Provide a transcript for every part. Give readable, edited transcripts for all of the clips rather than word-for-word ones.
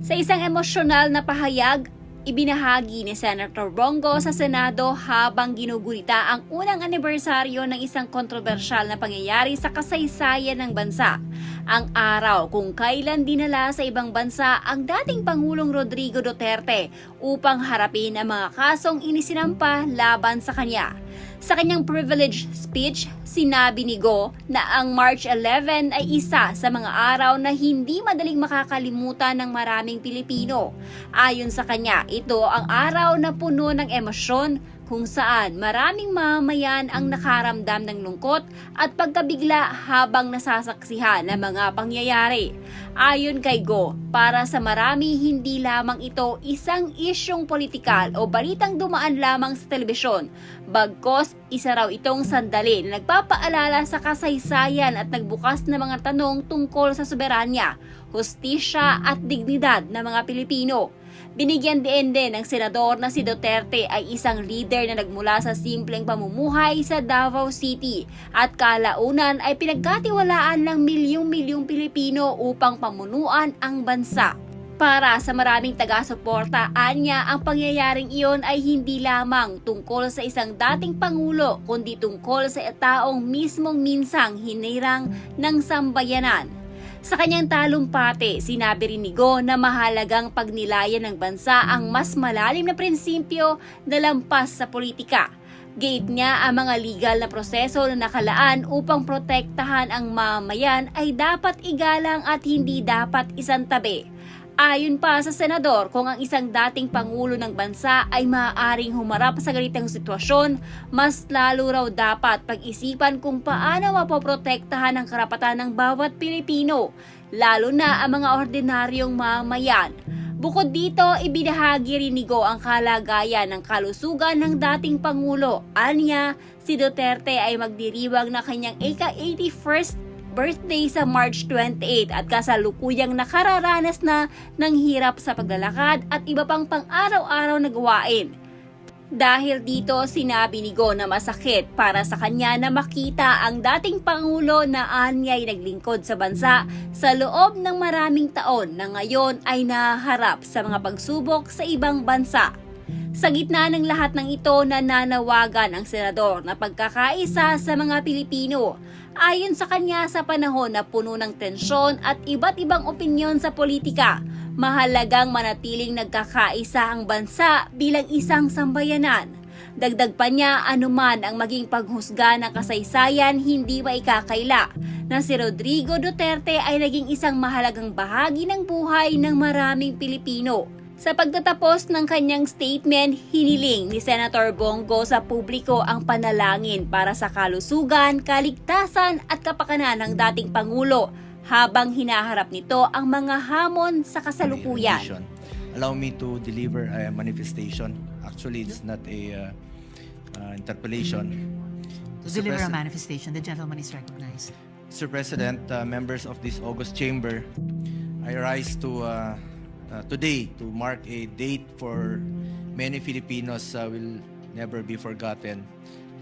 Sa isang emosyonal na pahayag, ibinahagi ni Senator Bongo sa Senado habang ginugulita ang unang anibersaryo ng isang kontrobersyal na pangyayari sa kasaysayan ng bansa. Ang araw kung kailan dinala sa ibang bansa ang dating Pangulong Rodrigo Duterte upang harapin ang mga kasong inisinampa laban sa kanya. Sa kanyang privilege speech, sinabi ni Go na ang March 11 ay isa sa mga araw na hindi madaling makakalimutan ng maraming Pilipino. Ayon sa kanya, ito ang araw na puno ng emosyon kung saan maraming mamamayan ang nakaramdam ng lungkot at pagkabigla habang nasasaksihan ng mga pangyayari. Ayon kay Go, para sa marami hindi lamang ito isang isyong politikal o balitang dumaan lamang sa telebisyon. Bagkos, isa raw itong sandali na nagpapaalala sa kasaysayan at nagbukas na mga tanong tungkol sa soberanya, hustisya at dignidad ng mga Pilipino. Binigyan din ng senador na si Duterte ay isang leader na nagmula sa simpleng pamumuhay sa Davao City at kalaunan ay pinagkatiwalaan ng milyong-milyong Pilipino upang pamunuan ang bansa. Para sa maraming taga-suporta, anya ang pangyayaring iyon ay hindi lamang tungkol sa isang dating Pangulo kundi tungkol sa taong mismong minsang hinirang ng sambayanan. Sa kanyang talumpati, sinabi rin ni Go na mahalagang pagnilayan ng bansa ang mas malalim na prinsipyo na lampas sa politika. Gate niya ang mga legal na proseso na nakalaan upang protektahan ang mamamayan ay dapat igalang at hindi dapat isantabi. Ayon pa sa senador, kung ang isang dating pangulo ng bansa ay maaaring humarap sa ganitong sitwasyon, mas lalo raw dapat pag-isipan kung paano mapoprotektahan ang karapatan ng bawat Pilipino, lalo na ang mga ordinaryong mamamayan. Bukod dito, ibinahagi rin ni Go ang kalagayan ng kalusugan ng dating Pangulo. Anya, si Duterte ay magdiriwang na kanyang ika-81st birthday sa March 28 at kasalukuyang nakararanas na ng hirap sa paglalakad at iba pang pang-araw-araw na gawain. Dahil dito, sinabi ni Go na masakit para sa kanya na makita ang dating Pangulo na anyay naglingkod sa bansa sa loob ng maraming taon na ngayon ay naharap sa mga pagsubok sa ibang bansa. Sa gitna ng lahat ng ito, nananawagan ang senador na pagkakaisa sa mga Pilipino. Ayon sa kanya, sa panahon na puno ng tensyon at iba't ibang opinyon sa politika, mahalagang manatiling nagkakaisa ang bansa bilang isang sambayanan. Dagdag pa niya, anuman ang maging paghusga ng kasaysayan, hindi maikakaila na si Rodrigo Duterte ay naging isang mahalagang bahagi ng buhay ng maraming Pilipino. Sa pagtatapos ng kanyang statement, hiniling ni Senator Bongo sa publiko ang panalangin para sa kalusugan, kaligtasan at kapakanan ng dating Pangulo habang hinaharap nito ang mga hamon sa kasalukuyan. Allow me to deliver a manifestation. Actually, it's not a interpellation. To deliver a manifestation, the gentleman is recognized. Mr. President, members of this August Chamber, I rise to today to mark a date for many Filipinos will never be forgotten.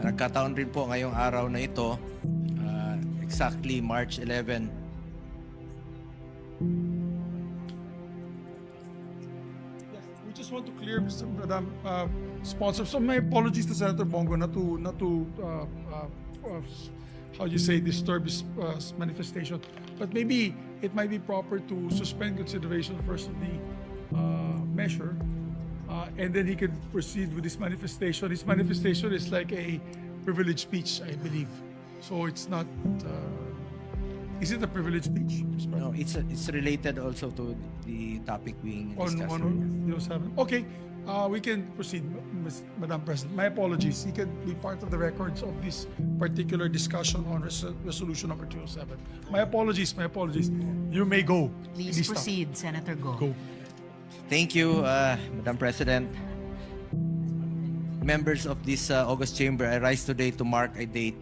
Nagkataon rin po ngayong araw na ito, exactly March 11. We just want to clear, Madam Sponsor. So my apologies to Senator Bongo not to how you say disturb his manifestation, but maybe it might be proper to suspend consideration first of the measure, and then he could proceed with his manifestation. His manifestation is like a privilege speech, I believe. So it's not. Is it a privilege speech? No, it's related also to the topic being discussed. On 107. Okay, we can proceed, Madam President. My apologies. He can be part of the records of this particular discussion on resolution number 207. My apologies. My apologies. You may go. Please proceed, Senator Go. Go. Thank you, Madam President. Members of this August Chamber, I rise today to mark a date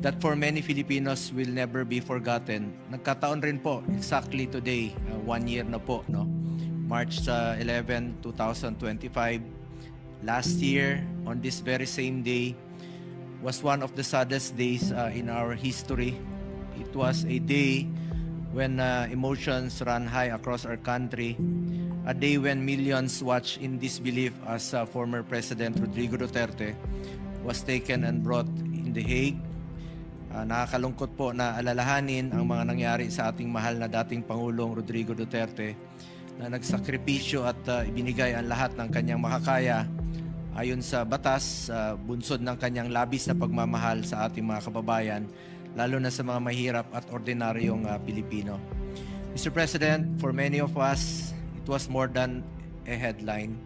that for many Filipinos will never be forgotten. Nagkataon rin po, exactly today, 1 year na po, no? March 11, 2025. Last year, on this very same day, was one of the saddest days in our history. It was a day when emotions ran high across our country a day when millions watched in disbelief as former President Rodrigo Duterte was taken and brought in The Hague. Nakakalungkot po na alalahanin ang mga nangyari sa ating mahal na dating Pangulong Rodrigo Duterte na nagsakripisyo at ibinigay ang lahat ng kanyang makakaya ayon sa batas, bunsod ng kanyang labis na pagmamahal sa ating mga kababayan, lalo na sa mga mahirap at ordinaryong Pilipino. Mr. President, for many of us, it was more than a headline.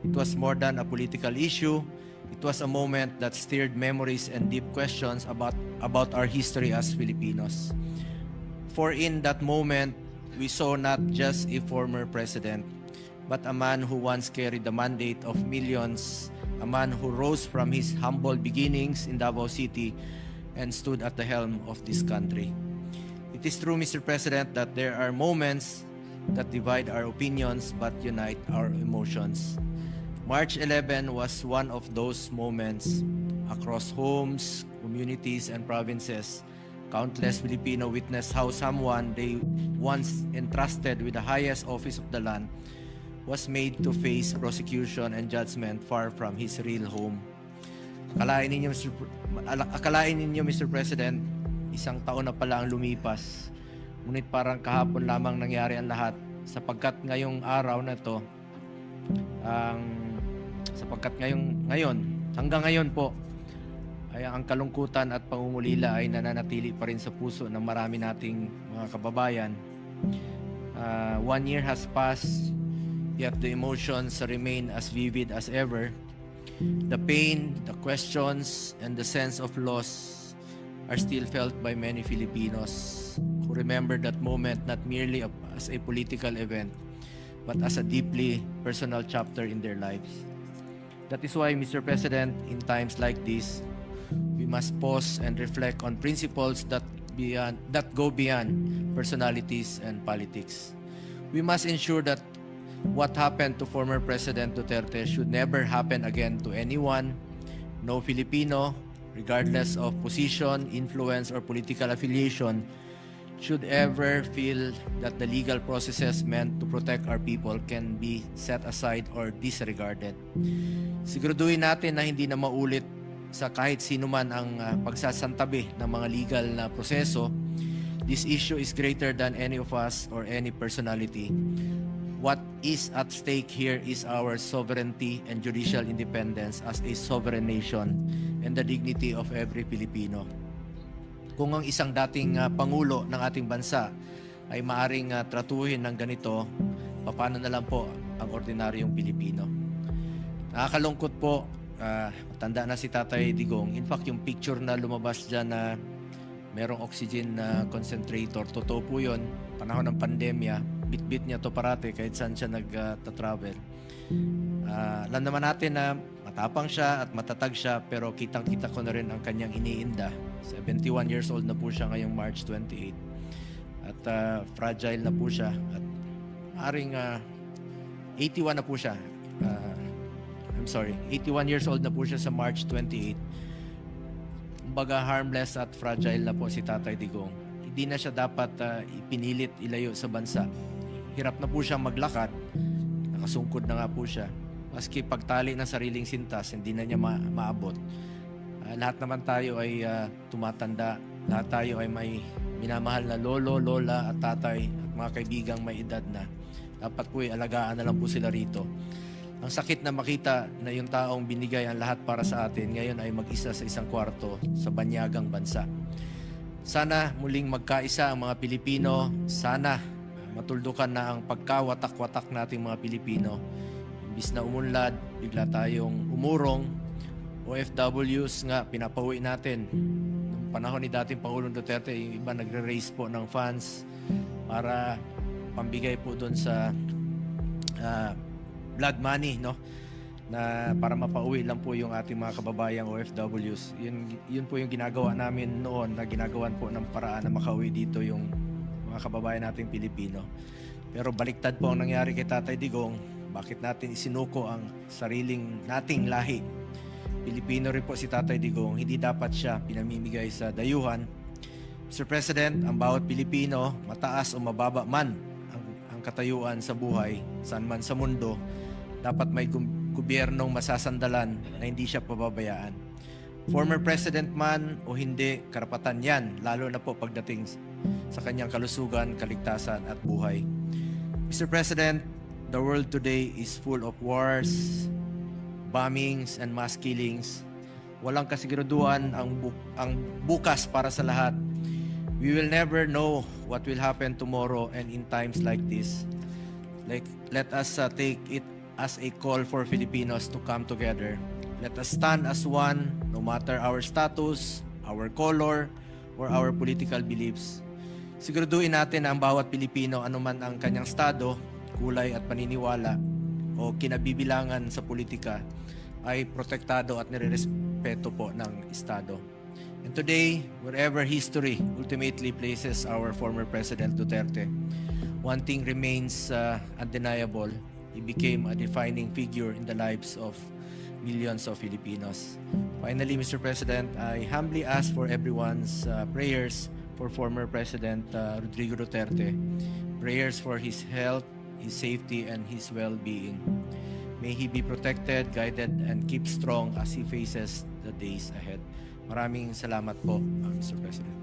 It was more than a political issue. It was a moment that stirred memories and deep questions about our history as Filipinos. For in that moment, we saw not just a former president, but a man who once carried the mandate of millions, a man who rose from his humble beginnings in Davao City and stood at the helm of this country. It is true, Mr. President, that there are moments that divide our opinions but unite our emotions. March 11 was one of those moments. Across homes, communities, and provinces, countless Filipino witnessed how someone they once entrusted with the highest office of the land was made to face prosecution and judgment far from his real home. Akalain ninyo, Mr. President, isang taon na pala ang lumipas. Ngunit parang kahapon lamang nangyari ang lahat sapagkat ngayong araw na to, hanggang ngayon po, ay ang kalungkutan at pangungulila ay nananatili pa rin sa puso ng marami nating mga kababayan. 1 year has passed, yet the emotions remain as vivid as ever. The pain, the questions, and the sense of loss are still felt by many Filipinos who remember that moment not merely as a political event, but as a deeply personal chapter in their lives. That is why, Mr. President, in times like this, we must pause and reflect on principles that go beyond personalities and politics. We must ensure that what happened to former President Duterte should never happen again to anyone. No Filipino, regardless of position, influence, or political affiliation, should ever feel that the legal processes meant to protect our people can be set aside or disregarded. Siguraduhin natin na hindi na maulit sa kahit sino man ang pagsasantabi ng mga legal na proseso. This issue is greater than any of us or any personality. What is at stake here is our sovereignty and judicial independence as a sovereign nation and the dignity of every Filipino. Kung ang isang dating pangulo ng ating bansa ay maaring tratuhin ng ganito, paano na lang po ang ordinaryong Pilipino? Nakakalungkot po, matanda na si Tatay Digong. In fact, yung picture na lumabas dyan na merong oxygen concentrator, totoo po yun. Panahon ng pandemya, bit-bit niya to parate kahit saan siya nag-travel. Alam naman natin na matapang siya at matatag siya, pero kitang-kita ko na rin ang kanyang iniinda. 71 years old na po siya ngayong March 28. At fragile na po siya. At maaring 81 na po siya. 81 years old na po siya sa March 28. Kumbaga harmless at fragile na po si Tatay Digong. Hindi na siya dapat ipinilit ilayo sa bansa. Hirap na po siyang maglakad. Nakasungkod na nga po siya. Maski pagtali ng sariling sintas, hindi na niya maabot. Lahat naman tayo ay tumatanda. Lahat tayo ay may minamahal na lolo, lola at tatay at mga kaibigang may edad na. Dapat po ay alagaan na lang po sila rito. Ang sakit na makita na yung taong binigay ang lahat para sa atin ngayon ay mag-isa sa isang kwarto sa banyagang bansa. Sana muling magkaisa ang mga Pilipino. Sana matuldukan na ang pagkawatak-watak nating mga Pilipino. Imbis na umunlad, bigla tayong umurong. OFWs nga, pinapauwi natin. Noong panahon ni dating Pangulong Duterte, yung iba nagre-raise po ng funds para pambigay po doon sa blood money, no? Na para mapauwi lang po yung ating mga kababayang OFWs. Yun po yung ginagawa namin noon, na ginagawan po ng paraan na makauwi dito yung mga kababayan nating Pilipino. Pero baliktad po ang nangyari kay Tatay Digong. Bakit natin isinuko ang sariling nating lahi? Pilipino rin po si Tatay Digong. Hindi dapat siya pinamimigay sa dayuhan. Mr. President, ang bawat Pilipino, mataas o mababa man ang katayuan sa buhay, saan man sa mundo, dapat may gobyernong masasandalan na hindi siya pababayaan. Former president man o hindi, karapatan yan, lalo na po pagdating sa kanyang kalusugan, kaligtasan at buhay. Mr. President, the world today is full of wars, bombings, and mass killings. Walang kasiguraduhan ang bukas para sa lahat. We will never know what will happen tomorrow, and in times like this, let us take it as a call for Filipinos to come together. Let us stand as one, no matter our status, our color, or our political beliefs. Siguraduhin natin na ang bawat Pilipino, anuman ang kanyang estado, kulay at paniniwala, o kinabibilangan sa politika, ay protektado at nirerespeto po ng Estado. And today, wherever history ultimately places our former President Duterte, one thing remains undeniable. He became a defining figure in the lives of millions of Filipinos. Finally, Mr. President, I humbly ask for everyone's prayers for former President Rodrigo Duterte, prayers for his health, his safety, and his well-being. May he be protected, guided, and keep strong as he faces the days ahead. Maraming salamat po, Mr. President.